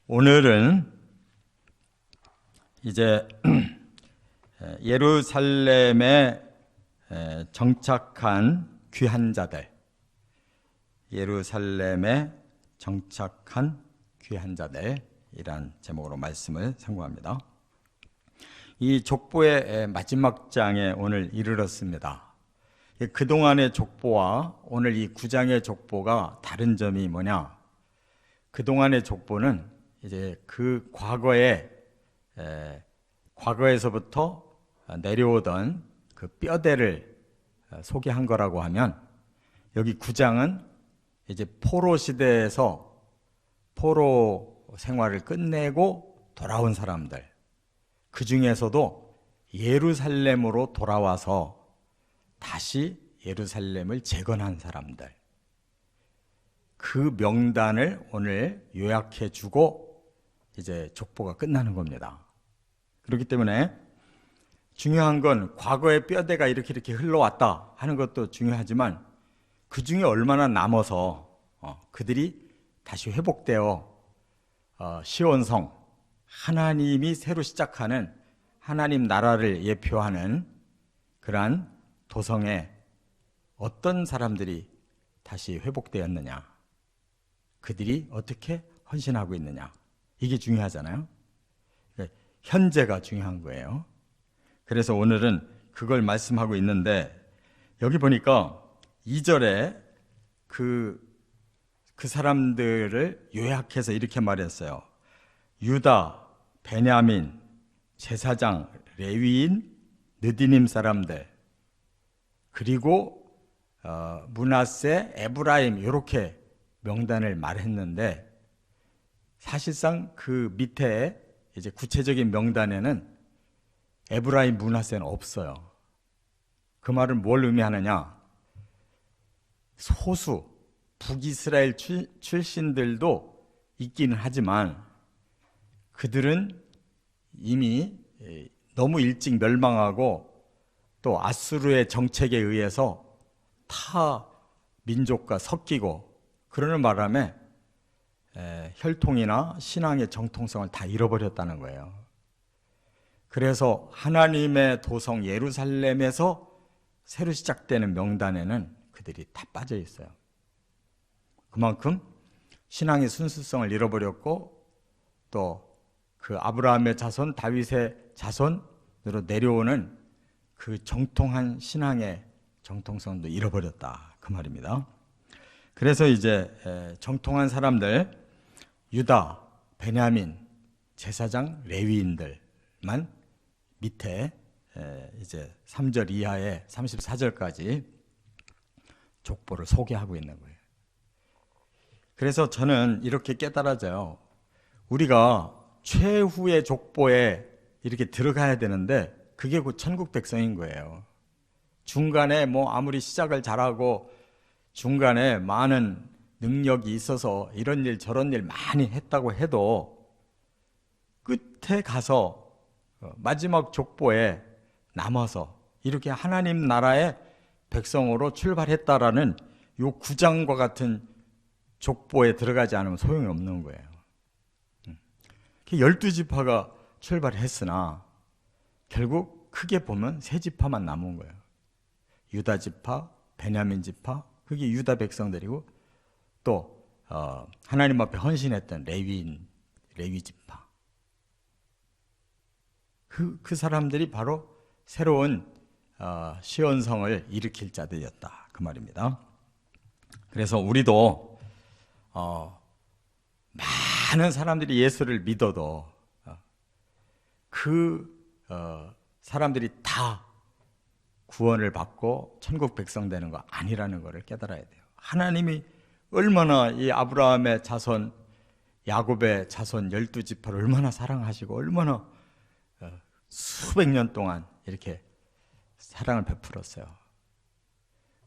오늘은 이제 예루살렘에 정착한 귀한 자들, 예루살렘에 정착한 귀한 자들이란 제목으로 말씀을 선고합니다. 이 족보의 마지막 장에 오늘 이르렀습니다. 그동안의 족보와 오늘 이 9장의 족보가 다른 점이 뭐냐? 그동안의 족보는 이제 그 과거에서부터 내려오던 그 뼈대를 소개한 거라고 하면, 여기 9장은 이제 포로 시대에서 포로 생활을 끝내고 돌아온 사람들, 그 중에서도 예루살렘으로 돌아와서 다시 예루살렘을 재건한 사람들, 그 명단을 오늘 요약해 주고 이제 족보가 끝나는 겁니다. 그렇기 때문에 중요한 건 과거의 뼈대가 이렇게 흘러왔다 하는 것도 중요하지만, 그 중에 얼마나 남아서 그들이 다시 회복되어 시온성, 하나님이 새로 시작하는 하나님 나라를 예표하는 그러한 도성에 어떤 사람들이 다시 회복되었느냐, 그들이 어떻게 헌신하고 있느냐, 이게 중요하잖아요. 현재가 중요한 거예요. 그래서 오늘은 그걸 말씀하고 있는데, 여기 보니까 2절에 그 사람들을 요약해서 이렇게 말했어요. 유다, 베냐민, 제사장, 레위인, 느디님 사람들, 그리고 므낫세, 에브라임, 이렇게 명단을 말했는데, 사실상 그 밑에 이제 구체적인 명단에는 에브라임, 므낫세는 없어요. 그 말은 뭘 의미하느냐? 소수 북이스라엘 출신들도 있기는 하지만 그들은 이미 너무 일찍 멸망하고 또 아수르의 정책에 의해서 타 민족과 섞이고, 그러는 바람에 혈통이나 신앙의 정통성을 다 잃어버렸다는 거예요. 그래서 하나님의 도성 예루살렘에서 새로 시작되는 명단에는 그들이 다 빠져 있어요. 그만큼 신앙의 순수성을 잃어버렸고, 또 그 아브라함의 자손, 다윗의 자손으로 내려오는 그 정통한 신앙의 정통성도 잃어버렸다, 그 말입니다. 그래서 이제 정통한 사람들, 유다, 베냐민, 제사장, 레위인들만 밑에 이제 3절 이하에 34절까지 족보를 소개하고 있는 거예요. 그래서 저는 이렇게 깨달아져요. 우리가 최후의 족보에 이렇게 들어가야 되는데, 그게 곧 천국 백성인 거예요. 중간에 뭐 아무리 시작을 잘하고 중간에 많은 능력이 있어서 이런 일 저런 일 많이 했다고 해도 끝에 가서 마지막 족보에 남아서 이렇게 하나님 나라의 백성으로 출발했다라는 요 9장과 같은 족보에 들어가지 않으면 소용이 없는 거예요. 12지파가 출발했으나 결국 크게 보면 3지파만 남은 거예요. 유다 지파, 베냐민 지파, 그게 유다 백성들이고, 또 하나님 앞에 헌신했던 레위 지파, 그 사람들이 바로 새로운 시온성을 일으킬 자들이었다, 그 말입니다. 그래서 우리도 많은 사람들이 예수를 믿어도 사람들이 다 구원을 받고 천국 백성 되는 거 아니라는 것을 깨달아야 돼요. 하나님이 얼마나 이 아브라함의 자손, 야곱의 자손 12지파를 얼마나 사랑하시고 얼마나 수백 년 동안 이렇게 사랑을 베풀었어요.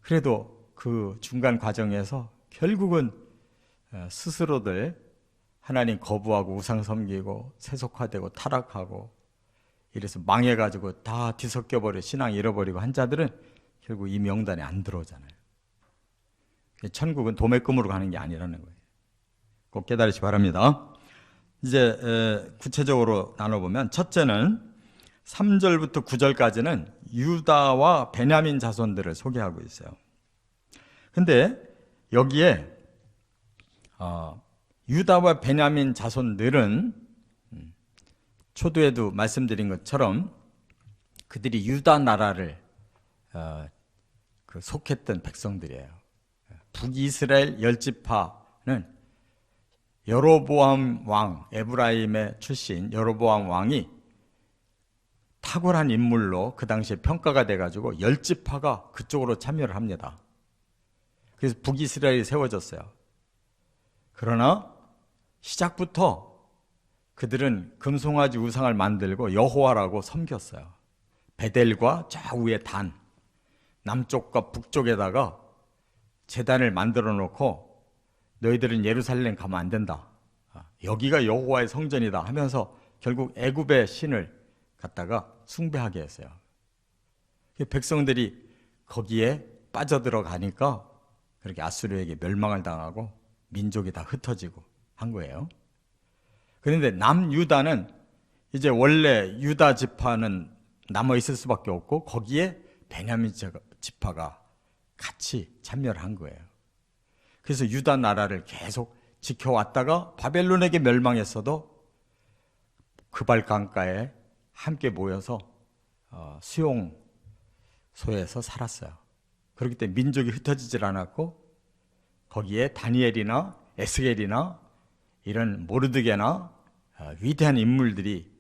그래도 그 중간 과정에서 결국은 스스로들 하나님 거부하고 우상 섬기고 세속화되고 타락하고 이래서 망해가지고 다 뒤섞여버려 신앙 잃어버리고 한 자들은 결국 이 명단에 안 들어오잖아요. 천국은 도매금으로 가는 게 아니라는 거예요. 꼭 깨달으시 바랍니다. 이제 구체적으로 나눠보면, 첫째는 3절부터 9절까지는 유다와 베냐민 자손들을 소개하고 있어요. 근데 여기에 유다와 베냐민 자손들은 초두에도 말씀드린 것처럼 그들이 유다 나라를 속했던 백성들이에요. 북이스라엘 10지파는 여로보암 왕, 에브라임의 출신 여로보암 왕이 탁월한 인물로 그 당시에 평가가 돼가지고 10지파가 그쪽으로 참여를 합니다. 그래서 북이스라엘이 세워졌어요. 그러나 시작부터 그들은 금송아지 우상을 만들고 여호와라고 섬겼어요. 베델과 저 위에 단, 남쪽과 북쪽에다가 제단을 만들어 놓고 너희들은 예루살렘 가면 안 된다. 여기가 여호와의 성전이다 하면서 결국 애굽의 신을 갖다가 숭배하게 했어요. 백성들이 거기에 빠져들어가니까 그렇게 아수르에게 멸망을 당하고 민족이 다 흩어지고 한 거예요. 그런데 남유다는 이제 원래 유다 지파는 남아 있을 수밖에 없고 거기에 베냐민 지파가 같이 참여를 한 거예요. 그래서 유다 나라를 계속 지켜왔다가 바벨론에게 멸망했어도 그발 강가에 함께 모여서 수용소에서 살았어요. 그렇기 때문에 민족이 흩어지질 않았고 거기에 다니엘이나 에스겔이나 이런 모르드게나 위대한 인물들이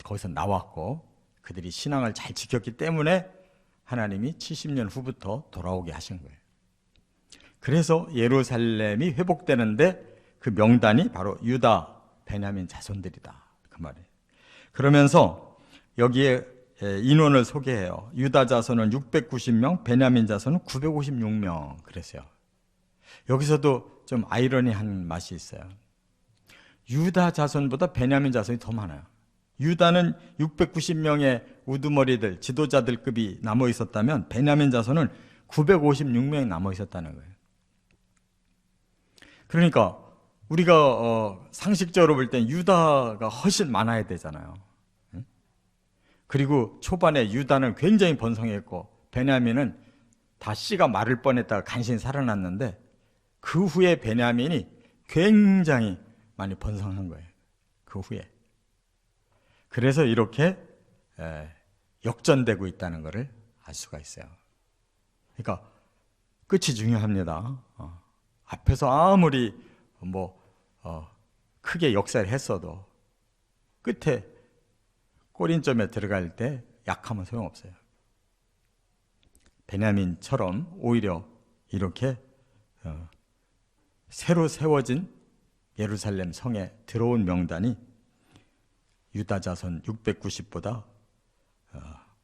거기서 나왔고 그들이 신앙을 잘 지켰기 때문에 하나님이 70년 후부터 돌아오게 하신 거예요. 그래서 예루살렘이 회복되는데 그 명단이 바로 유다, 베냐민 자손들이다. 그 말이에요. 그러면서 여기에 인원을 소개해요. 유다 자손은 690명, 베냐민 자손은 956명 그랬어요. 여기서도 좀 아이러니한 맛이 있어요. 유다 자손보다 베냐민 자손이 더 많아요. 유다는 690명의 우두머리들, 지도자들급이 남아 있었다면 베냐민 자손은 956명이 남아 있었다는 거예요. 그러니까 우리가 상식적으로 볼 땐 유다가 훨씬 많아야 되잖아요. 그리고 초반에 유다는 굉장히 번성했고 베냐민은 다 씨가 마를 뻔했다가 간신히 살아났는데 그 후에 베냐민이 굉장히 많이 번성한 거예요. 그 후에. 그래서 이렇게 역전되고 있다는 것을 알 수가 있어요. 그러니까 끝이 중요합니다. 앞에서 아무리 크게 역사를 했어도 끝에 꼬린점에 들어갈 때 약하면 소용없어요. 베냐민처럼 오히려 이렇게 새로 세워진 예루살렘 성에 들어온 명단이 유다 자손 690보다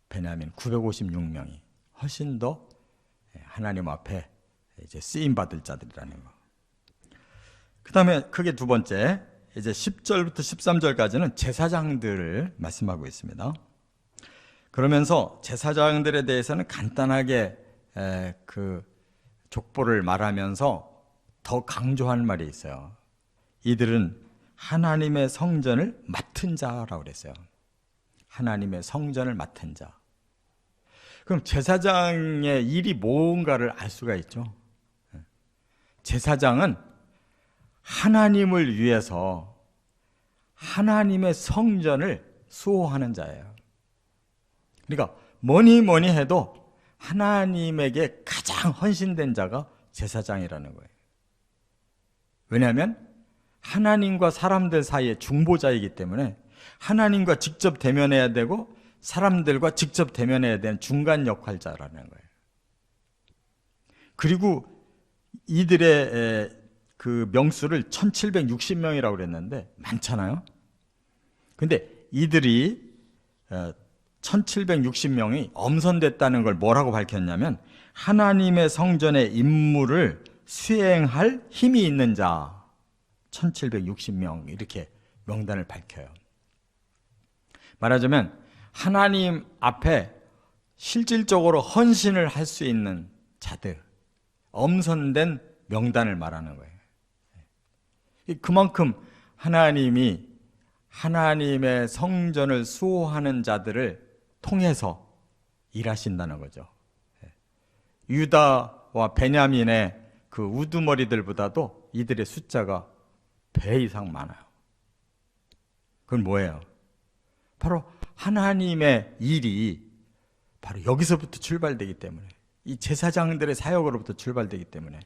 베냐민 956명이 훨씬 더 하나님 앞에 이제 쓰임 받을 자들이라는 거. 그 다음에 크게 두 번째, 이제 10절부터 13절까지는 제사장들을 말씀하고 있습니다. 그러면서 제사장들에 대해서는 간단하게 그 족보를 말하면서 더 강조한 말이 있어요. 이들은 하나님의 성전을 맡은 자라고 그랬어요. 하나님의 성전을 맡은 자. 그럼 제사장의 일이 뭔가를 알 수가 있죠. 제사장은 하나님을 위해서 하나님의 성전을 수호하는 자예요. 그러니까 뭐니 해도 하나님에게 가장 헌신된 자가 제사장이라는 거예요. 왜냐하면 하나님과 사람들 사이의 중보자이기 때문에 하나님과 직접 대면해야 되고 사람들과 직접 대면해야 되는 중간 역할자라는 거예요. 그리고 이들의 그 명수를 1760명이라고 그랬는데 많잖아요. 근데 이들이 1760명이 엄선됐다는 걸 뭐라고 밝혔냐면 하나님의 성전의 임무를 수행할 힘이 있는 자 1760명 이렇게 명단을 밝혀요. 말하자면 하나님 앞에 실질적으로 헌신을 할 수 있는 자들, 엄선된 명단을 말하는 거예요. 그만큼 하나님이 하나님의 성전을 수호하는 자들을 통해서 일하신다는 거죠. 유다와 베냐민의 그 우두머리들보다도 이들의 숫자가 배 이상 많아요. 그건 뭐예요? 바로 하나님의 일이 바로 여기서부터 출발되기 때문에, 이 제사장들의 사역으로부터 출발되기 때문에.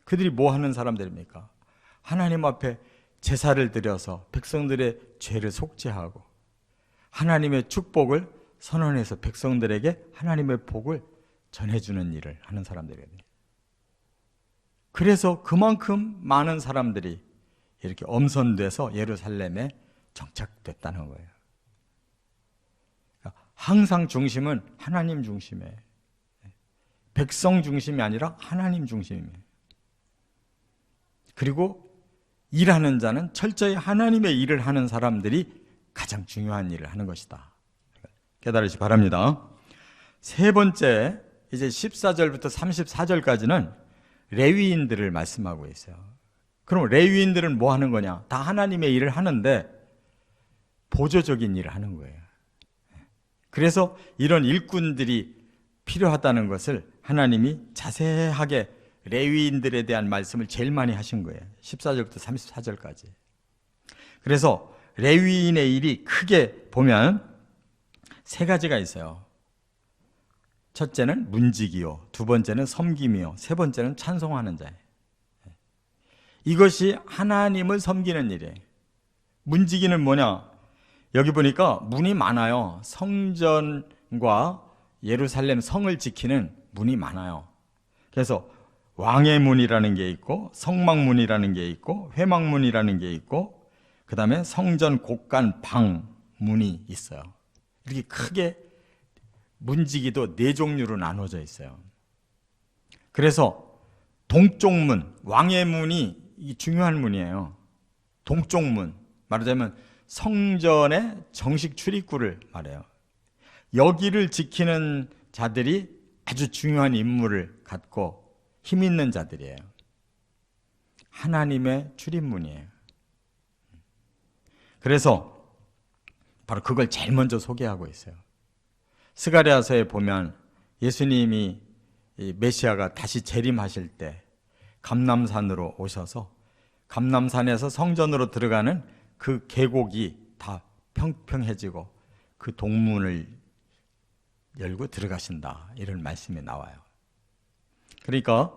그들이 뭐 하는 사람들입니까? 하나님 앞에 제사를 드려서 백성들의 죄를 속죄하고 하나님의 축복을 선언해서 백성들에게 하나님의 복을 전해주는 일을 하는 사람들이거든요. 그래서 그만큼 많은 사람들이 이렇게 엄선돼서 예루살렘에 정착됐다는 거예요. 항상 중심은 하나님 중심이에요. 백성 중심이 아니라 하나님 중심이에요. 그리고 일하는 자는 철저히 하나님의 일을 하는 사람들이 가장 중요한 일을 하는 것이다. 깨달으시 바랍니다. 세 번째, 이제 14절부터 34절까지는 레위인들을 말씀하고 있어요. 그럼 레위인들은 뭐 하는 거냐? 다 하나님의 일을 하는데 보조적인 일을 하는 거예요. 그래서 이런 일꾼들이 필요하다는 것을 하나님이 자세하게 레위인들에 대한 말씀을 제일 많이 하신 거예요. 14절부터 34절까지. 그래서 레위인의 일이 크게 보면 세 가지가 있어요. 첫째는 문지기요, 두 번째는 섬김이요, 세 번째는 찬송하는 자예요. 이것이 하나님을 섬기는 일이에요. 문지기는 뭐냐? 여기 보니까 문이 많아요. 성전과 예루살렘 성을 지키는 문이 많아요. 그래서 왕의 문이라는 게 있고, 성막문이라는 게 있고, 회막문이라는 게 있고, 그 다음에 성전 곳간 방문이 있어요. 이렇게 크게 문지기도 네 종류로 나눠져 있어요. 그래서 동쪽 문, 왕의 문이 중요한 문이에요. 동쪽 문, 말하자면 성전의 정식 출입구를 말해요. 여기를 지키는 자들이 아주 중요한 임무를 갖고 힘 있는 자들이에요. 하나님의 출입문이에요. 그래서 바로 그걸 제일 먼저 소개하고 있어요. 스가랴서에 보면 예수님이 메시아가 다시 재림하실 때 감람산으로 오셔서 감람산에서 성전으로 들어가는 그 계곡이 다 평평해지고 그 동문을 열고 들어가신다, 이런 말씀이 나와요. 그러니까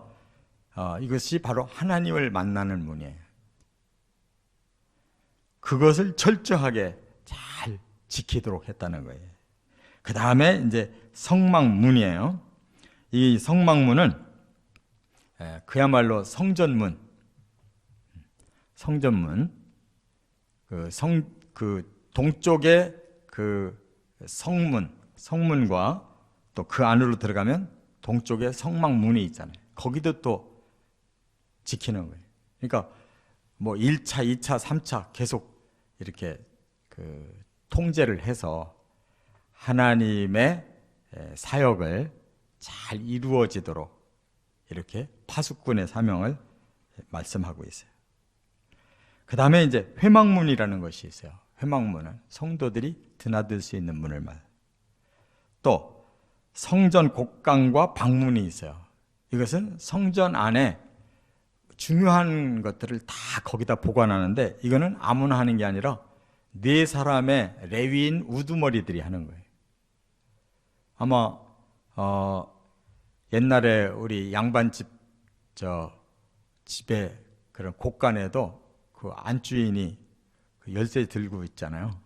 이것이 바로 하나님을 만나는 문이에요. 그것을 철저하게 잘 지키도록 했다는 거예요. 그 다음에 이제 성막문이에요. 이 성막문은 그야말로 성전문, 그 동쪽에 그 성문과 또 그 안으로 들어가면 동쪽에 성막문이 있잖아요. 거기도 또 지키는 거예요. 그러니까 뭐 1차, 2차, 3차 계속 이렇게 그 통제를 해서 하나님의 사역을 잘 이루어지도록 이렇게 파수꾼의 사명을 말씀하고 있어요. 그 다음에 이제 회막문이라는 것이 있어요. 회막문은 성도들이 드나들 수 있는 문을 말. 또 성전 곳간과 방문이 있어요. 이것은 성전 안에 중요한 것들을 다 거기다 보관하는데, 이거는 아무나 하는 게 아니라 네 사람의 레위인 우두머리들이 하는 거예요. 아마 옛날에 우리 양반집 집에 그런 곳간에도 그 안주인이 그 열쇠 들고 있잖아요.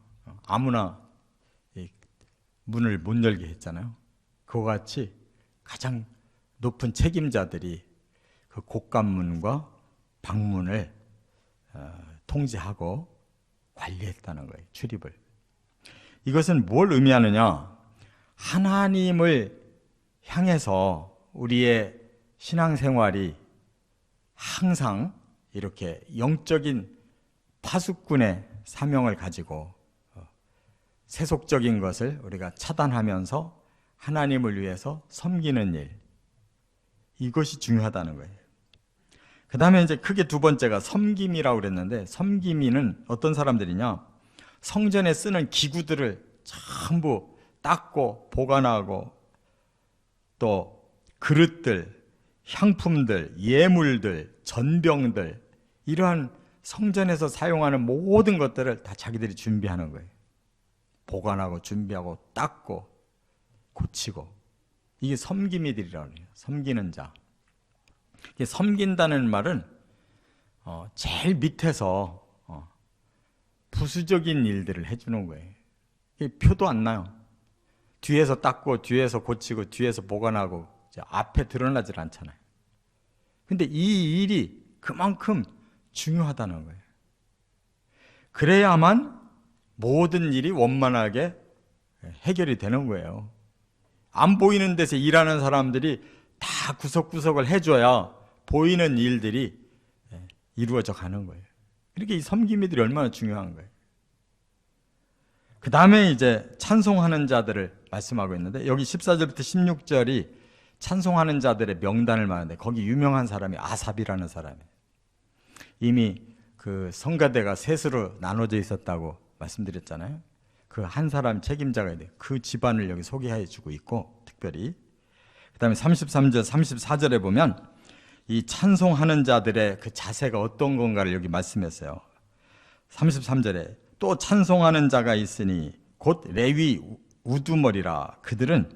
아무나 이 문을 못 열게 했잖아요. 그와 같이 가장 높은 책임자들이 그 곳간문과 방문을 통제하고 관리했다는 거예요. 출입을. 이것은 뭘 의미하느냐? 하나님을 향해서 우리의 신앙생활이 항상 이렇게 영적인 파수꾼의 사명을 가지고 세속적인 것을 우리가 차단하면서 하나님을 위해서 섬기는 일, 이것이 중요하다는 거예요. 그 다음에 이제 크게 두 번째가 섬김이라고 그랬는데, 섬김이는 어떤 사람들이냐? 성전에 쓰는 기구들을 전부 닦고 보관하고, 또 그릇들, 향품들, 예물들, 전병들, 이러한 성전에서 사용하는 모든 것들을 다 자기들이 준비하는 거예요. 보관하고 준비하고 닦고 고치고. 이게 섬김이들이라고 해요. 섬기는 자. 이게 섬긴다는 말은 제일 밑에서 부수적인 일들을 해주는 거예요. 이게 표도 안 나요. 뒤에서 닦고 뒤에서 고치고 뒤에서 보관하고 앞에 드러나질 않잖아요. 근데 이 일이 그만큼 중요하다는 거예요. 그래야만 모든 일이 원만하게 해결이 되는 거예요. 안 보이는 데서 일하는 사람들이 다 구석구석을 해줘야 보이는 일들이 이루어져 가는 거예요. 이렇게 이 섬김이들이 얼마나 중요한 거예요. 그 다음에 이제 찬송하는 자들을 말씀하고 있는데, 여기 14절부터 16절이 찬송하는 자들의 명단을 말하는데, 거기 유명한 사람이 아삽이라는 사람이에요. 이미 그 성가대가 셋으로 나눠져 있었다고 말씀드렸잖아요. 그 한 사람 책임자가 돼요. 그 집안을 여기 소개해 주고 있고, 특별히 그 다음에 33절 34절에 보면 이 찬송하는 자들의 그 자세가 어떤 건가를 여기 말씀했어요. 33절에 또 찬송하는 자가 있으니 곧 레위 우두머리라. 그들은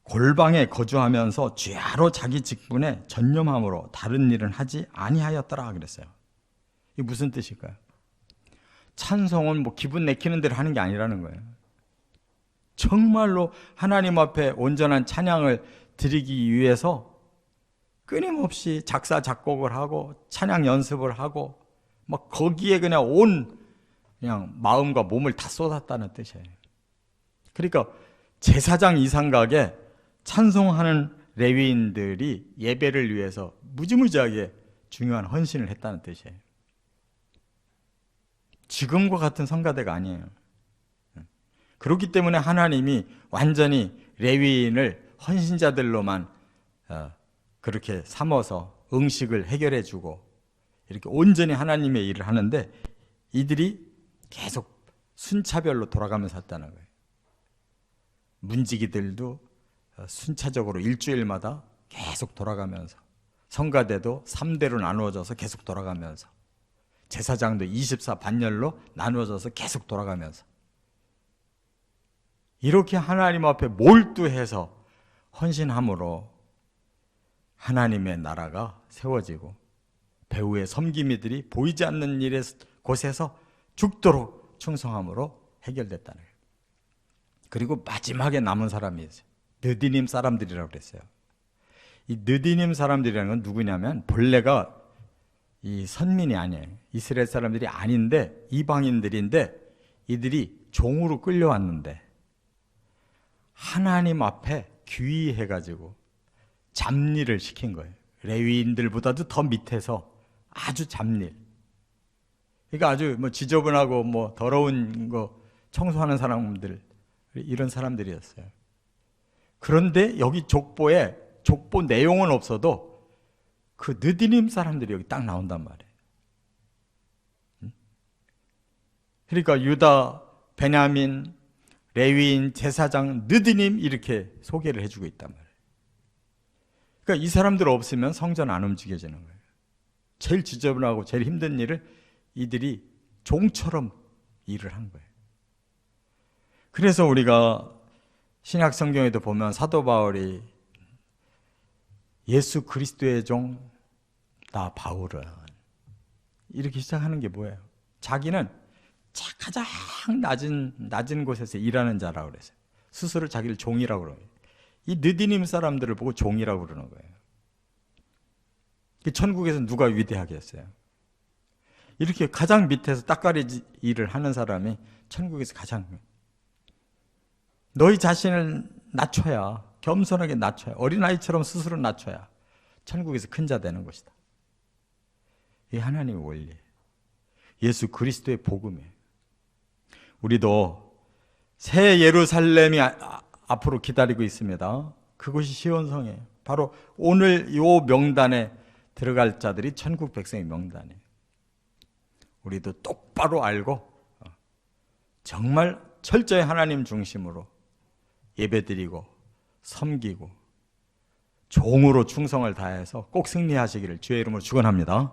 골방에 거주하면서 죄로 자기 직분에 전념함으로 다른 일은 하지 아니하였더라 그랬어요. 이게 무슨 뜻일까요? 찬송은 뭐 기분 내키는 대로 하는 게 아니라는 거예요. 정말로 하나님 앞에 온전한 찬양을 드리기 위해서 끊임없이 작사 작곡을 하고 찬양 연습을 하고 막 거기에 그냥 그냥 마음과 몸을 다 쏟았다는 뜻이에요. 그러니까 제사장 이상각에 찬송하는 레위인들이 예배를 위해서 무지무지하게 중요한 헌신을 했다는 뜻이에요. 지금과 같은 성가대가 아니에요. 그렇기 때문에 하나님이 완전히 레위인을 헌신자들로만 그렇게 삼아서 응식을 해결해주고 이렇게 온전히 하나님의 일을 하는데, 이들이 계속 순차별로 돌아가면서 했다는 거예요. 문지기들도 순차적으로 일주일마다 계속 돌아가면서, 성가대도 3대로 나누어져서 계속 돌아가면서, 제사장도 24 반열로 나누어져서 계속 돌아가면서, 이렇게 하나님 앞에 몰두해서 헌신함으로 하나님의 나라가 세워지고 배후의 섬김이들이 보이지 않는 곳에서 죽도록 충성함으로 해결됐다는 거예요. 그리고 마지막에 남은 사람이 있어요. 느디님 사람들이라고 그랬어요. 이 느디님 사람들이라는 건 누구냐면 본래가 이 선민이 아니에요. 이스라엘 사람들이 아닌데 이방인들인데, 이들이 종으로 끌려왔는데 하나님 앞에 귀의해가지고 잡일을 시킨 거예요. 레위인들보다도 더 밑에서 아주 잡일. 그러니까 아주 뭐 지저분하고 뭐 더러운 거 청소하는 사람들, 이런 사람들이었어요. 그런데 여기 족보 내용은 없어도 그 느디님 사람들이 여기 딱 나온단 말이에요. 그러니까 유다, 베냐민, 레위인, 제사장, 느디님 이렇게 소개를 해주고 있단 말이에요. 그러니까 이 사람들 없으면 성전 안 움직여지는 거예요. 제일 지저분하고 제일 힘든 일을 이들이 종처럼 일을 한 거예요. 그래서 우리가 신약 성경에도 보면 사도 바울이 예수 그리스도의 종 나 바울은 이렇게 시작하는 게 뭐예요? 자기는 가장 낮은 곳에서 일하는 자라고 그랬어요. 스스로 자기를 종이라고 그래요. 이 느디님 사람들을 보고 종이라고 그러는 거예요. 천국에서 누가 위대하겠어요? 이렇게 가장 밑에서 따까리 일을 하는 사람이 천국에서 가장, 너희 자신을 낮춰야, 겸손하게 낮춰야, 어린아이처럼 스스로 낮춰야 천국에서 큰 자 되는 것이다. 이게 하나님의 원리, 예수 그리스도의 복음이에요. 우리도 새 예루살렘이 앞으로 기다리고 있습니다. 그것이 시온성이에요. 바로 오늘 이 명단에 들어갈 자들이 천국 백성의 명단이에요. 우리도 똑바로 알고 정말 철저히 하나님 중심으로 예배드리고 섬기고 종으로 충성을 다해서 꼭 승리하시기를 주의 이름으로 축원합니다.